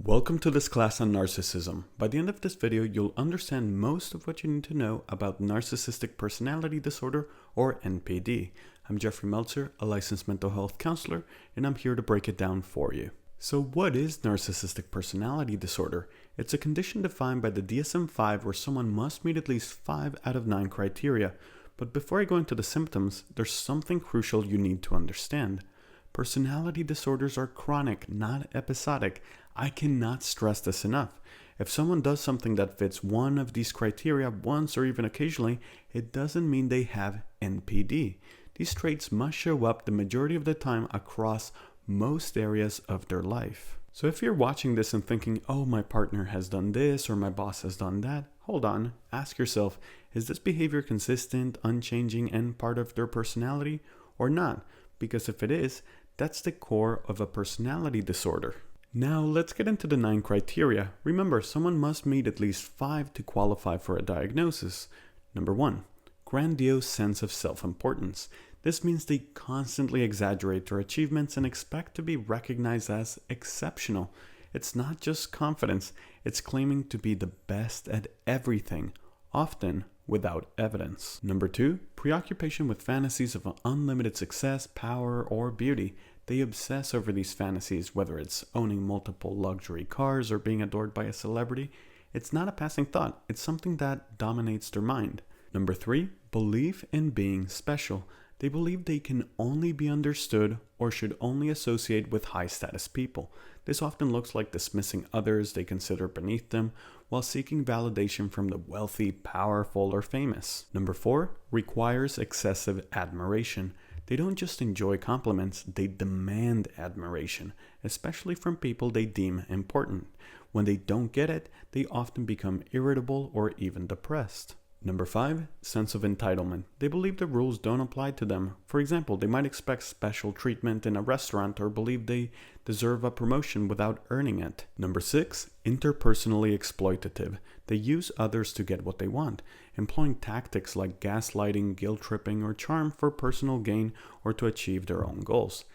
Welcome to this class on narcissism. By the end of this video, you'll understand most of what you need to know about narcissistic personality disorder, or NPD. I'm Jeffrey Meltzer, a licensed mental health counselor, and I'm here to break it down for you. So what is narcissistic personality disorder? It's a condition defined by the DSM-5 where someone must meet at least 5 out of 9 criteria. But before I go into the symptoms, there's something crucial you need to understand. Personality disorders are chronic, not episodic. I cannot stress this enough. If someone does something that fits one of these criteria once or even occasionally, it doesn't mean they have NPD. These traits must show up the majority of the time across most areas of their life. So if you're watching this and thinking, oh, my partner has done this or my boss has done that, hold on, ask yourself, is this behavior consistent, unchanging, and part of their personality or not? Because if it is, that's the core of a personality disorder. Now let's get into the 9 criteria. Remember, someone must meet at least 5 to qualify for a diagnosis. Number 1, grandiose sense of self-importance. This means they constantly exaggerate their achievements and expect to be recognized as exceptional. It's not just confidence, it's claiming to be the best at everything, often without evidence. Number 2, preoccupation with fantasies of unlimited success, power, or beauty. They obsess over these fantasies, whether it's owning multiple luxury cars or being adored by a celebrity. It's not a passing thought, it's something that dominates their mind. Number 3, belief in being special. They believe they can only be understood or should only associate with high-status people. This often looks like dismissing others they consider beneath them while seeking validation from the wealthy, powerful, or famous. Number 4, requires excessive admiration. They don't just enjoy compliments, they demand admiration, especially from people they deem important. When they don't get it, they often become irritable or even depressed. Number 5, sense of entitlement. They believe the rules don't apply to them. For example, they might expect special treatment in a restaurant or believe they deserve a promotion without earning it. Number 6, interpersonally exploitative. They use others to get what they want, employing tactics like gaslighting, guilt tripping, or charm for personal gain or to achieve their own goals.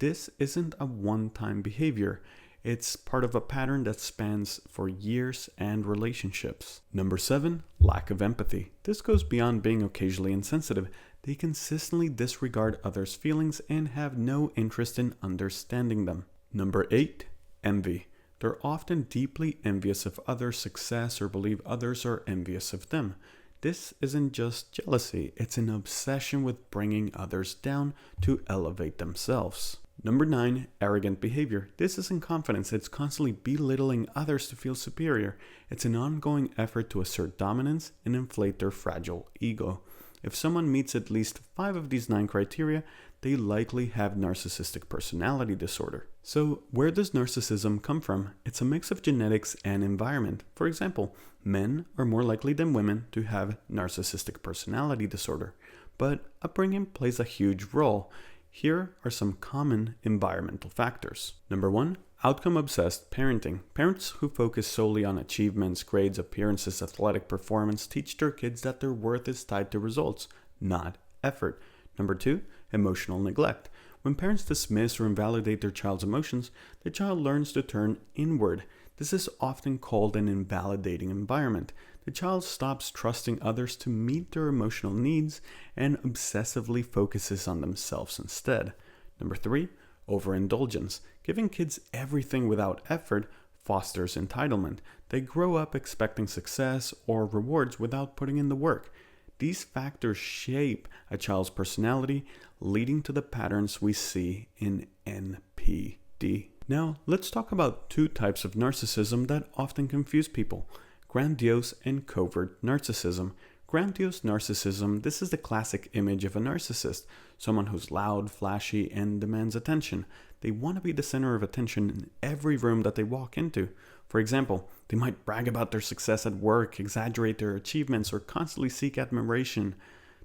This isn't a one-time behavior. It's part of a pattern that spans for years and relationships. Number 7, lack of empathy. This goes beyond being occasionally insensitive. They consistently disregard others' feelings and have no interest in understanding them. Number 8, envy. They're often deeply envious of others' success or believe others are envious of them. This isn't just jealousy, it's an obsession with bringing others down to elevate themselves. Number 9, arrogant behavior. This isn't confidence, it's constantly belittling others to feel superior. It's an ongoing effort to assert dominance and inflate their fragile ego. If someone meets at least 5 of these 9 criteria, they likely have narcissistic personality disorder. So, where does narcissism come from? It's a mix of genetics and environment. For example, men are more likely than women to have narcissistic personality disorder, but upbringing plays a huge role. Here are some common environmental factors. Number 1, outcome-obsessed parenting. Parents who focus solely on achievements, grades, appearances, athletic performance teach their kids that their worth is tied to results, not effort. Number 2, emotional neglect. When parents dismiss or invalidate their child's emotions, the child learns to turn inward. This is often called an invalidating environment. The child stops trusting others to meet their emotional needs and obsessively focuses on themselves instead. Number 3, overindulgence. Giving kids everything without effort fosters entitlement. They grow up expecting success or rewards without putting in the work. These factors shape a child's personality, leading to the patterns we see in NPD. Now, let's talk about 2 types of narcissism that often confuse people: grandiose and covert narcissism. Grandiose narcissism, this is the classic image of a narcissist, someone who's loud, flashy, and demands attention. They want to be the center of attention in every room that they walk into. For example, they might brag about their success at work, exaggerate their achievements, or constantly seek admiration.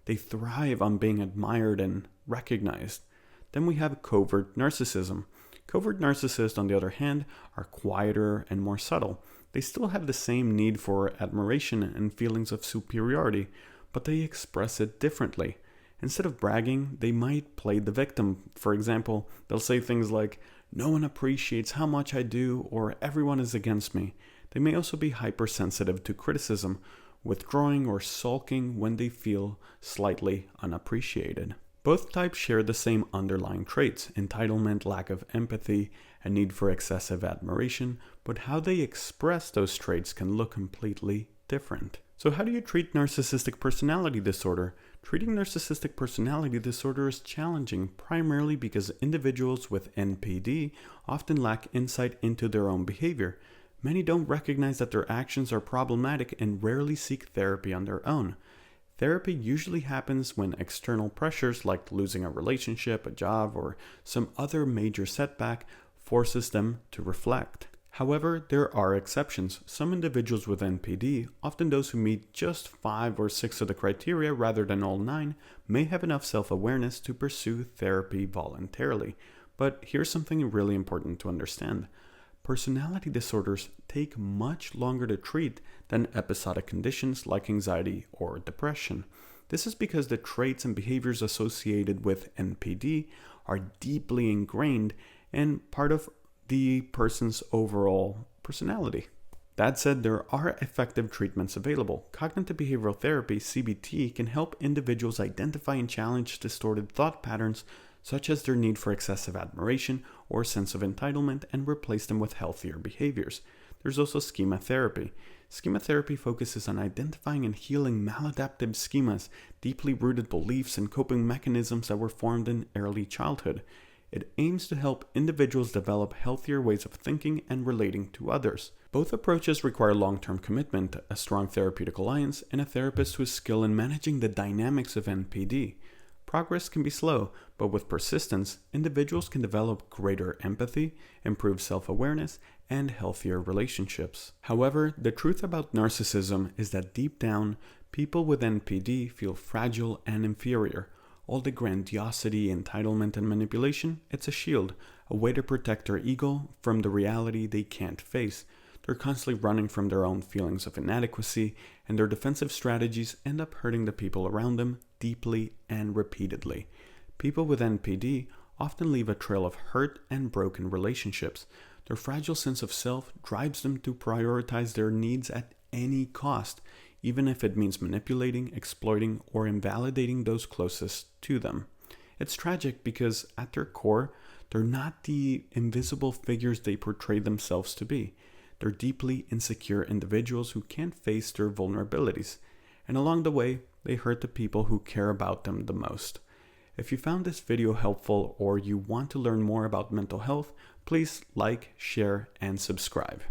They thrive on being admired and recognized. Then we have covert narcissism. Covert narcissists, on the other hand, are quieter and more subtle. They still have the same need for admiration and feelings of superiority, but they express it differently. Instead of bragging, they might play the victim. For example, they'll say things like, "No one appreciates how much I do," or "everyone is against me." They may also be hypersensitive to criticism, withdrawing or sulking when they feel slightly unappreciated. Both types share the same underlying traits: entitlement, lack of empathy, and need for excessive admiration, but how they express those traits can look completely different. So how do you treat narcissistic personality disorder? Treating narcissistic personality disorder is challenging, primarily because individuals with NPD often lack insight into their own behavior. Many don't recognize that their actions are problematic and rarely seek therapy on their own. Therapy usually happens when external pressures like losing a relationship, a job, or some other major setback forces them to reflect. However, there are exceptions. Some individuals with NPD, often those who meet just 5 or 6 of the criteria rather than all 9, may have enough self-awareness to pursue therapy voluntarily. But here's something really important to understand. Personality disorders take much longer to treat than episodic conditions like anxiety or depression. This is because the traits and behaviors associated with NPD are deeply ingrained and part of the person's overall personality. That said, there are effective treatments available. Cognitive behavioral therapy, CBT, can help individuals identify and challenge distorted thought patterns such as their need for excessive admiration or sense of entitlement, and replace them with healthier behaviors. There's also schema therapy. Schema therapy focuses on identifying and healing maladaptive schemas, deeply rooted beliefs, and coping mechanisms that were formed in early childhood. It aims to help individuals develop healthier ways of thinking and relating to others. Both approaches require long-term commitment, a strong therapeutic alliance, and a therapist with skill in managing the dynamics of NPD. Progress can be slow, but with persistence, individuals can develop greater empathy, improve self-awareness, and healthier relationships. However, the truth about narcissism is that deep down, people with NPD feel fragile and inferior. All the grandiosity, entitlement, and manipulation, it's a shield, a way to protect their ego from the reality they can't face. They're constantly running from their own feelings of inadequacy, and their defensive strategies end up hurting the people around them deeply and repeatedly. People with NPD often leave a trail of hurt and broken relationships. Their fragile sense of self drives them to prioritize their needs at any cost, even if it means manipulating, exploiting, or invalidating those closest to them. It's tragic because at their core, they're not the invisible figures they portray themselves to be. They're deeply insecure individuals who can't face their vulnerabilities, and along the way, they hurt the people who care about them the most. If you found this video helpful or you want to learn more about mental health, please like, share, and subscribe.